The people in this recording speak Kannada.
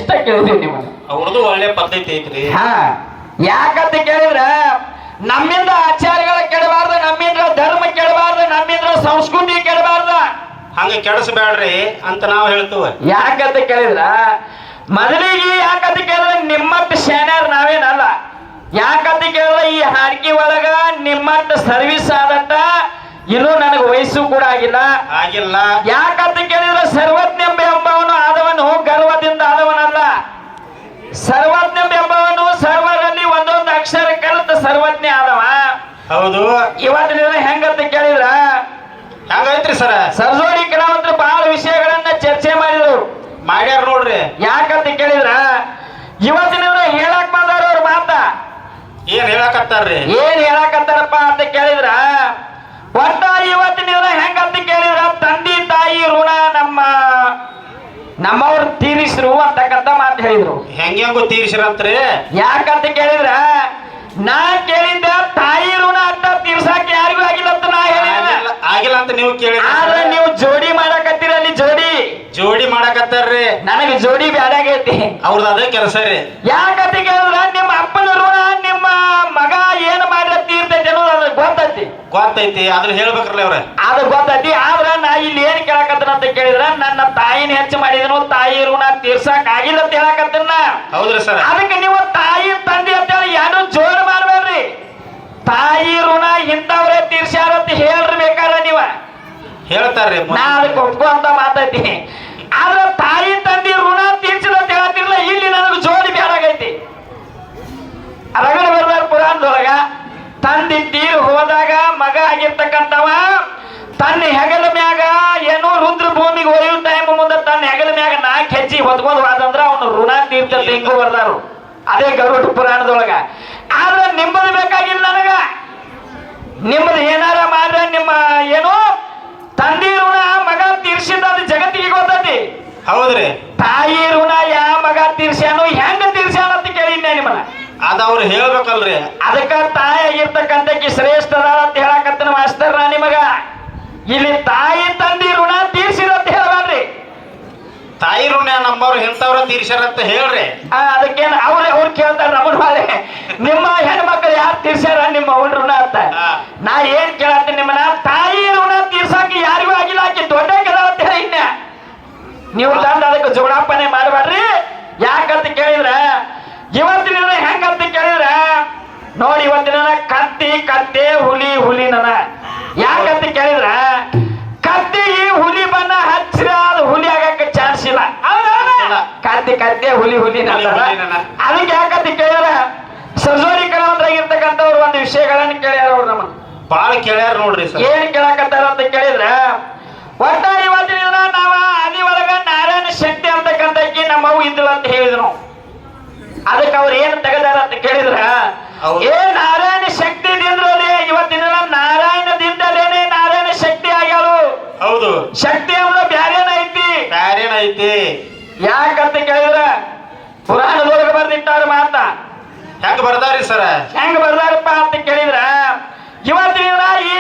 ಇಷ್ಟ ಕೇಳಿದೀವಿ ನೀವು. ಅವ್ರದ್ದು ಒಳ್ಳೆ ಪದ್ಧತಿ ಐತ್ರಿ. ಹಾ, ಯಾಕಂತ ಕೇಳಿದ್ರ ನಮ್ಮಿಂದ ಆಚಾರಗಳ ಕೆಡಬಾರ್ದ, ನಮ್ಮಿಂದ ಧರ್ಮ ಕೆಡಬಾರ್ದ, ನಮ್ಮಿಂದ ಸಂಸ್ಕೃತಿ ಕೆಡಬಾರ್ದ. ಹಂಗ ಕೆಡಸಬೇಡ್ರಿ ಅಂತ ನಾವು ಹೇಳ್ತೇವೆ. ಯಾಕಂತ ಕೇಳಿದ್ರ ಮೊದಲಿಗೆ ಯಾಕಂತ ಕೇಳಿದ್ರೆ ನಿಮ್ಮಟ್ಟು ಶಾನ್ಯಾರ್ ನಾವೇನಲ್ಲ. ಯಾಕಂತ ಕೇಳಿದ್ರೆ ಈ ಹಾಡ್ಕಿ ಒಳಗ ನಿಮ್ಮಟ್ಟು ಸರ್ವಿಸ್ ಆದಟ್ಟ ಇನ್ನೂ ನನಗೆ ವಯಸ್ಸು ಕೂಡ ಆಗಿಲ್ಲ. ಯಾಕಂತ ಕೇಳಿದ್ರೆ ಸರ್ವಜ್ಞ ಎಂಬವನು ಆದವನು ಗರ್ವದಿಂದ ಆದವನಲ್ಲ. ಸರ್ವಜ್ಞ ಎಂಬವನು ಸರ್ವರಲ್ಲಿ ಒಂದೊಂದು ಅಕ್ಷರ ಕಲಿತ ಸರ್ವಜ್ಞ ಆದವ. ಹೌದು. ಇವತ್ತಿನ ಹೆಂಗಂತ ಕೇಳಿದ್ರ ಹೆಂಗೈತ್ರಿ ಸರ? ಸರ್ಜೋಡಿ ಕಲಾವಂತರು ಬಹಳ ವಿಷಯಗಳನ್ನ ಚರ್ಚೆ ಮಾಡಿದ್ರು. ಮಾಡ್ಯಾರ ನೋಡ್ರಿ. ಯಾಕಂತ ಕೇಳಿದ್ರ ಇವತ್ತಿನ ಹೇಳಕ್ ಬಂದಾರ ಅವ್ರ ಮಾತ. ಏನ್ ಹೇಳಕತ್ತಾರ್ರಿ? ಏನ್ ಹೇಳಕತ್ತಾರಪ್ಪ ಅಂತ ಕೇಳಿದ್ರ ಒಟ್ಟ ಇವತ್ತಿನ ಹೆಂಗಂತ ಕೇಳಿದ್ರ ತಂದೆ ತಾಯಿ ಋಣ ನಮ್ಮವ್ರು ತೀರಿಸ್ರು ಅಂತಕ್ಕಂತ ಮಾತು ಹೇಳಿದ್ರು. ಹೆಂಗೋ ತೀರಿಸ್ರಂತ್ರಿ? ಯಾಕಂತ ಕೇಳಿದ್ರ ನಾ ಕೇಳಿದ್ದ ತಾಯಿ ಋಣ ಅಂತ ತೀರ್ಸಾಕ ಯಾರಿಗೂ ಆಗಿಲ್ಲ ಅಂತ ನಾ ಹೇಳಿಲ್ಲ. ಆಗಿಲ್ಲ ಅಂತ ನೀವು ಕೇಳಿ. ಆದ್ರೆ ನೀವು ಜೋಡಿ ಮಾಡಕತ್ತೀರ, ಅಲ್ಲಿ ಜೋಡಿ ಮಾಡಕತ್ತಾರ್ರಿ. ನನಗೆ ಜೋಡಿ ಬ್ಯಾಡಾಗೈತಿ. ಅವ್ರದ್ದು ಅದೇ ಕೆಲಸ ರೀ. ಯಾಕಂತ ಕೇಳಿದ್ರ ನಿಮ್ಮ ಅಪ್ಪನ ಋಣ ನಿಮ್ಮ ಮಗ ಏನ್ ಮಾಡಿರ ತೀರ್ತೈತಿ ಅನ್ನೋದು ಅದ್ರ ಗೊತ್ತೈತಿ. ಅದನ್ನ ಹೇಳ್ಬೇಕ್ರಲ್ಲ ಅವ್ರ. ಅದು ಗೊತ್ತೈತಿ. ಆದ್ರ ನಾ ಇಲ್ಲಿ ಏನ್ ಕೇಳಕತ್ತನ ಅಂತ ಕೇಳಿದ್ರ ನನ್ನ ತಾಯಿನ ಹೆಚ್ಚು ಮಾಡಿದನು, ತಾಯಿ ಋಣ ತೀರ್ಸಾಕ್ ಆಗಿಲ್ಲ ಅಂತ ಹೇಳಕತ್ತನ. ಹೌದ್ರಿ ಸರ್. ಅದಕ್ಕೆ ನೀವು ತಾಯಿ ತಂದೆ ಅಂತ ಹೇಳಿ ಯಾರು ಜೋಡ್ ಮಾಡ್ಬೇಡ್ರಿ. ತಾಯಿ ಋಣ ಇಂಥವ್ರೇ ತೀರ್ಸ್ಯಾರ ಅಂತ ಹೇಳ್ರಿ ಬೇಕಾದ್ರ ನೀವ ಹೇಳ್ತಾರ್ರಿ. ನಾ ಅದಕ್ಕೆ ಒಪ್ಕೊಂತ ಮಾತೈತಿ. ಆದ್ರ ತಾಯಿ ತಂದೆ ಋಣ ತೀರ್ಸಿದ ಅಂತ ಹೇಳ್ತಿರ್ಲ. ಇಲ್ಲಿ ನನಗೆ ಜೋಡಿ ಬ್ಯಾಡಾಗೈತಿ. ರಗಡ ಬರ್ದಾರ ಪುರಾಣದೊಳಗ ತಂದೆ ತೀರು ಹೋದಾಗ ಮಗ ಆಗಿರ್ತಕ್ಕಂಥವ ತನ್ನ ಹೆಗಲ ಮ್ಯಾಗ ಏನೋ ರುದ್ರ ಭೂಮಿಗೆ ಒಯ್ಯೋ ಟೈಮ್ ಮುಂದೆ ತನ್ನ ಹೆಗಲ ಮ್ಯಾಗ 4 ಹೆಜ್ಜೆ ಹೊತ್ಕೊಂಡು ಹೋದಂದ್ರ ಅವನು ಋಣ ತೀರ್ತಂತ ಹಿಂಗೂ ಬರ್ದಾರು. ಅದೇ ಗರುಡ ಪುರಾಣದೊಳಗ. ಆದ್ರೆ ನಿಮ್ಮದು ಬೇಕಾಗಿಲ್ಲ ನನಗ. ನಿಮ್ಮದು ಏನಾರ ಮಾಡ್ರ ನಿಮ್ಮ ಏನೋ ತಂದೆ ಋಣ ಮಗ ತೀರ್ಸಿದ ಅದು ಜಗತ್ತಿಗೆ ಗೊತ್ತೈತಿ. ಹೌದ್ರಿ. ತಾಯಿ ಋಣ ಯಾವ ಮಗ ತೀರ್ಸ್ಯಾನು ಹೆಂಗ ತೀರ್ಸ್ಯಾನ ಅಂತ ಕೇಳಿದ್ದೆ ನಿಮ್ಮನ್ನ. ಅದ ಅವ್ರು ಹೇಳ್ಬೇಕಲ್ರಿ. ಅದಕ್ಕ ತಾಯಿ ಆಗಿರ್ತಕ್ಕಂಥಕ್ಕೆ ಶ್ರೇಷ್ಠ ಅಂತ ಹೇಳಕತ್ತನ ಮಾಸ್ತರ್ ನಾ ನಿಮಗ. ಇಲ್ಲಿ ತಾಯಿ ತಂದೆ ಋಣ ತೀರ್ಸಿರ ಅಂತ ಹೇಳಬೇಡ್ರಿ. ತಾಯಿ ಋಣ ನಮ್ಮವ್ರು ಇಂಥವ್ರ ತೀರ್ಸ್ಯಾರ ಅಂತ ಹೇಳ್ರಿ. ಅದಕ್ಕೇನು ಅವ್ರು ಕೇಳ್ತಾರ ನಮ್ಮನ್ ಬಾಳೆ ನಿಮ್ಮ ಹೆಣ್ಮಕ್ಳು ಯಾರು ತೀರ್ಸ್ಯಾರ ನಿಮ್ಮ ಅವನ ಋಣ ಅಂತ. ನಾ ಏನ್ ಕೇಳತ್ತೀನಿ ನಿಮ್ಮನ್ನ, ತಾಯಿ ಋಣ ತೀರ್ಸಾಕಿ ಯಾರಿಗೂ ಆಗಿಲ್ಲ, ಆಕಿ ದೊಡ್ಡ ಕೆಲ ಅಂತ ಹೇಳಿ ಇನ್ನ ನೀವು ತಂದ ಅದಕ್ಕೆ ಜೋಡಾಪನೆ ಮಾಡಬೇಡ್ರಿ. ಯಾಕಂತ ಕೇಳಿದ್ರ ಇವತ್ತಿನ ಹೆಂಗಂತ ಕೇಳಿದ್ರ ನೋಡಿ, ಇವತ್ತಿನ ಕತ್ತೆ ಹುಲಿ ನನ. ಯಾಕಂತ ಕೇಳಿದ್ರ ಕತ್ತಿಗೆ ಹುಲಿ ಬಣ್ಣ ಹಚ್ಚಿರ ಅದು ಹುಲಿ ಆಗಕ್ಕೆ ಚಾನ್ಸ್ ಇಲ್ಲ. ಕತ್ತೆ ಹುಲಿ ಅದಕ್ಕೆ ಯಾಕಂತ ಕೇಳಿದ್ರ ಸಜೋರಿ ಕಲಾವಂತರಾಗಿರ್ತಕ್ಕಂಥವ್ರು ಒಂದು ವಿಷಯಗಳನ್ನ ಕೇಳ್ಯಾರ. ಅವ್ರು ನಮ್ಮ ಬಾಳ ಕೇಳ್ಯಾರ ನೋಡ್ರಿ. ಏನ್ ಕೇಳಕತ್ತಾರ ಅಂತ ಕೇಳಿದ್ರ ಒಟ್ಟ ಇವತ್ತಿನ ನಾವ ಅದಿ ಒಳಗ ನಾರಾಯಣ ಶಕ್ತಿ ಅಂತಕ್ಕಂಥಕ್ಕಿ ನಮ್ಮವು ಇದ್ದಿಲ್ಲ ಅಂತ ಹೇಳಿದ್ರು. ಅದಕ್ಕೆ ಅವ್ರು ಏನ್ ತೆಗದಾರ ಅಂತ ಕೇಳಿದ್ರ ನಾರಾಯಣ ಶಕ್ತಿ ದಿಂದ್ರೇ ಇವತ್ತಿನ ನಾರಾಯಣದಿಂದಲೇನೆ ನಾರಾಯಣ ಶಕ್ತಿ ಆಗ್ಯಾಳು. ಹೌದು. ಶಕ್ತಿ ಅಂದ್ರೆ ಬ್ಯಾರೇನೈತಿ. ಯಾಕಂತ ಕೇಳಿದ್ರ ಪುರಾಣದೊಳಗೆ ಬರ್ದಿಟ್ಟಾರ ಮಾತ. ಹೆಂಗ ಬರ್ದಾರಿ ಸರ? ಹೆಂಗ ಬರ್ದಾರಪ್ಪ ಅಂತ ಕೇಳಿದ್ರ ಇವತ್ತಿನ ಈ